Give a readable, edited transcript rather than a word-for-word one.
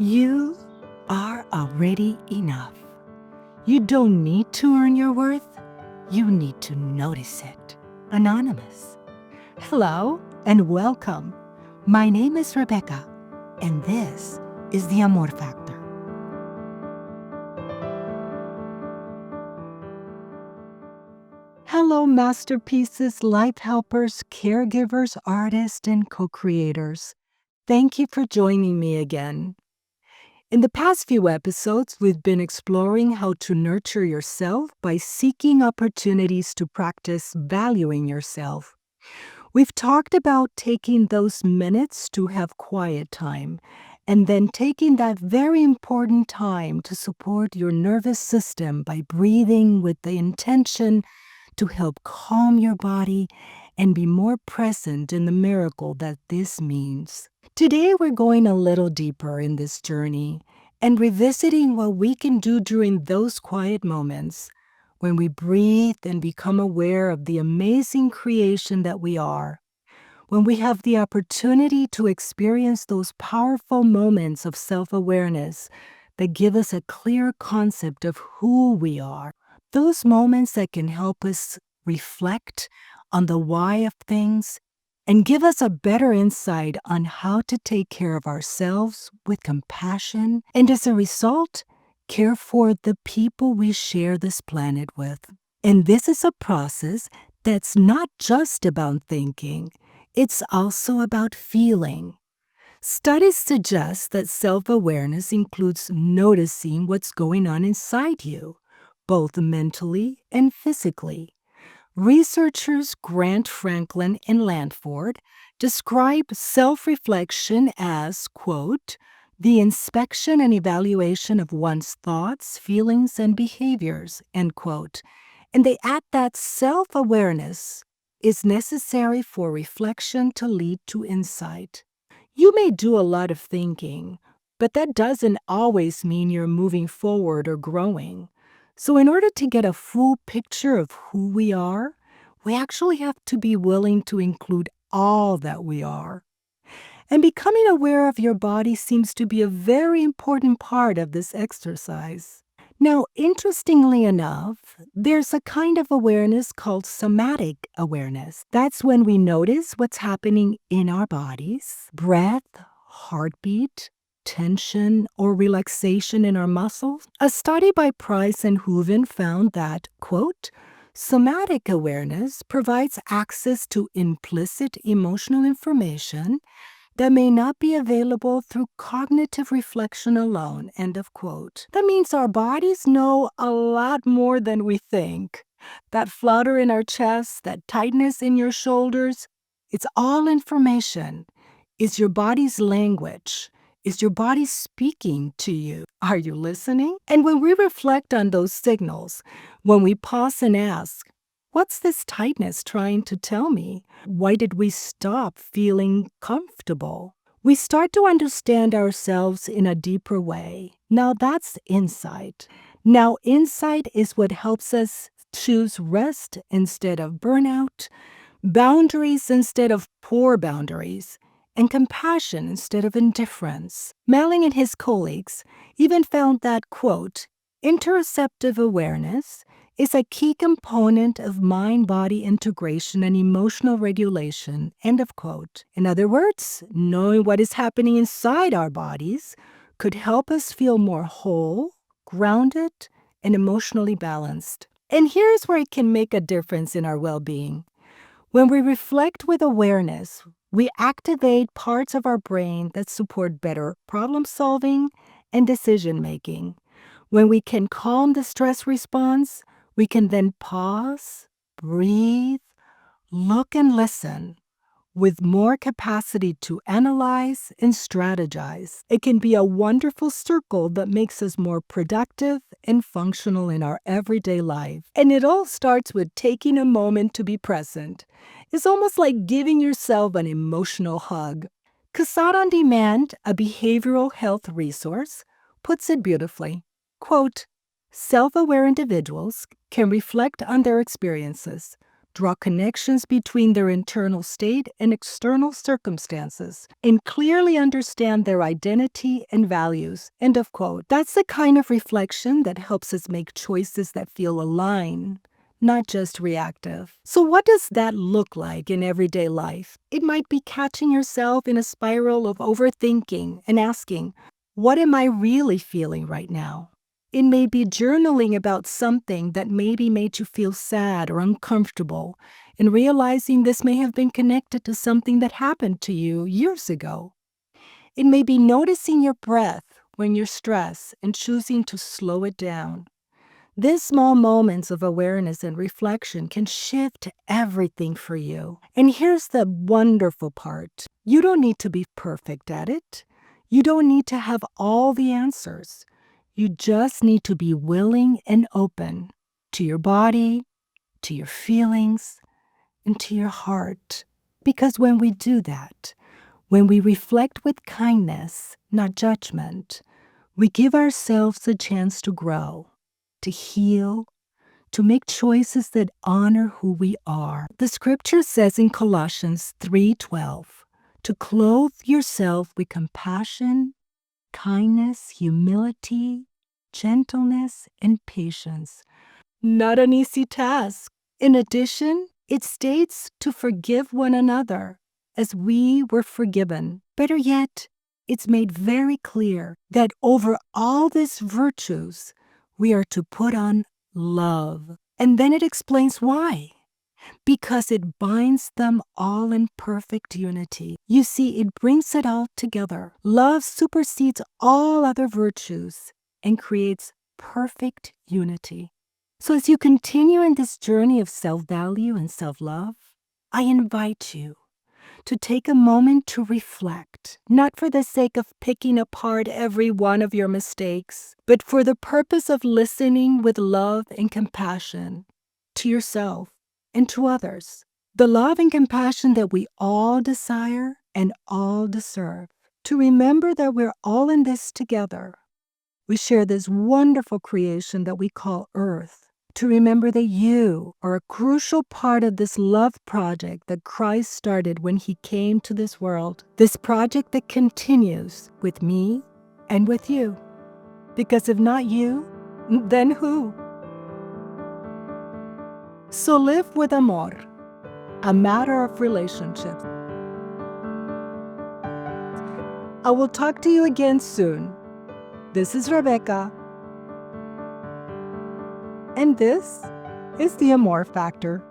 You are already enough. You don't need to earn your worth. You need to notice it. Anonymous. Hello and welcome. My name is Rebeca, and this is the Amor Factor. Hello, masterpieces, life helpers, caregivers, artists, and co-creators. Thank you for joining me again. In the past few episodes, we've been exploring how to nurture yourself by seeking opportunities to practice valuing yourself. We've talked about taking those minutes to have quiet time, and then taking that very important time to support your nervous system by breathing with the intention to help calm your body and be more present in the miracle that this means. Today, we're going a little deeper in this journey and revisiting what we can do during those quiet moments when we breathe and become aware of the amazing creation that we are. When we have the opportunity to experience those powerful moments of self-awareness that give us a clear concept of who we are. Those moments that can help us reflect on the why of things and give us a better insight on how to take care of ourselves with compassion and, as a result, care for the people we share this planet with. And this is a process that's not just about thinking, it's also about feeling. Studies suggest that self-awareness includes noticing what's going on inside you, both mentally and physically. Researchers Grant Franklin and Langford describe self-reflection as, quote, the inspection and evaluation of one's thoughts, feelings, and behaviors, end quote. And they add that self-awareness is necessary for reflection to lead to insight. You may do a lot of thinking, but that doesn't always mean you're moving forward or growing. So in order to get a full picture of who we are, we actually have to be willing to include all that we are. And becoming aware of your body seems to be a very important part of this exercise. Now, interestingly enough, there's a kind of awareness called somatic awareness. That's when we notice what's happening in our bodies, breath, heartbeat, tension, or relaxation in our muscles. A study by Price and Hooven found that, quote, somatic awareness provides access to implicit emotional information that may not be available through cognitive reflection alone, end of quote. That means our bodies know a lot more than we think. That flutter in our chest, that tightness in your shoulders, it's all information. It's your body's language. Is your body speaking to you? Are you listening? And when we reflect on those signals, when we pause and ask, what's this tightness trying to tell me? Why did we stop feeling comfortable? We start to understand ourselves in a deeper way. Now that's insight. Now insight is what helps us choose rest instead of burnout, boundaries instead of poor boundaries, and compassion instead of indifference. Melling and his colleagues even found that, quote, interoceptive awareness is a key component of mind-body integration and emotional regulation, end of quote. In other words, knowing what is happening inside our bodies could help us feel more whole, grounded, and emotionally balanced. And here's where it can make a difference in our well-being. When we reflect with awareness, we activate parts of our brain that support better problem-solving and decision-making. When we can calm the stress response, we can then pause, breathe, look, and listen with more capacity to analyze and strategize. It can be a wonderful circle that makes us more productive and functional in our everyday life. And it all starts with taking a moment to be present. It's almost like giving yourself an emotional hug. Casad On Demand, a behavioral health resource, puts it beautifully. Quote, self-aware individuals can reflect on their experiences, draw connections between their internal state and external circumstances, and clearly understand their identity and values. End of quote. That's the kind of reflection that helps us make choices that feel aligned, not just reactive. So what does that look like in everyday life? It might be catching yourself in a spiral of overthinking and asking, what am I really feeling right now? It may be journaling about something that maybe made you feel sad or uncomfortable, and realizing this may have been connected to something that happened to you years ago. It may be noticing your breath when you're stressed and choosing to slow it down. These small moments of awareness and reflection can shift everything for you. And here's the wonderful part. You don't need to be perfect at it. You don't need to have all the answers. You just need to be willing and open to your body, to your feelings, and to your heart. Because when we do that, when we reflect with kindness, not judgment, we give ourselves a chance to grow, to heal, to make choices that honor who we are. The scripture says in Colossians 3:12, to clothe yourself with compassion, kindness, humility, gentleness, and patience. Not an easy task. In addition, it states to forgive one another as we were forgiven. Better yet, it's made very clear that over all these virtues, we are to put on love. And then it explains why. Because it binds them all in perfect unity. You see, it brings it all together. Love supersedes all other virtues and creates perfect unity. So as you continue in this journey of self-value and self-love, I invite you to take a moment to reflect, not for the sake of picking apart every one of your mistakes, but for the purpose of listening with love and compassion to yourself and to others. The love and compassion that we all desire and all deserve. To remember that we're all in this together. We share this wonderful creation that we call Earth. To remember that you are a crucial part of this love project that Christ started when he came to this world. This project that continues with me and with you. Because if not you, then who? So live with amor, a matter of relationships. I will talk to you again soon. This is Rebeca. And this is the Amor Factor.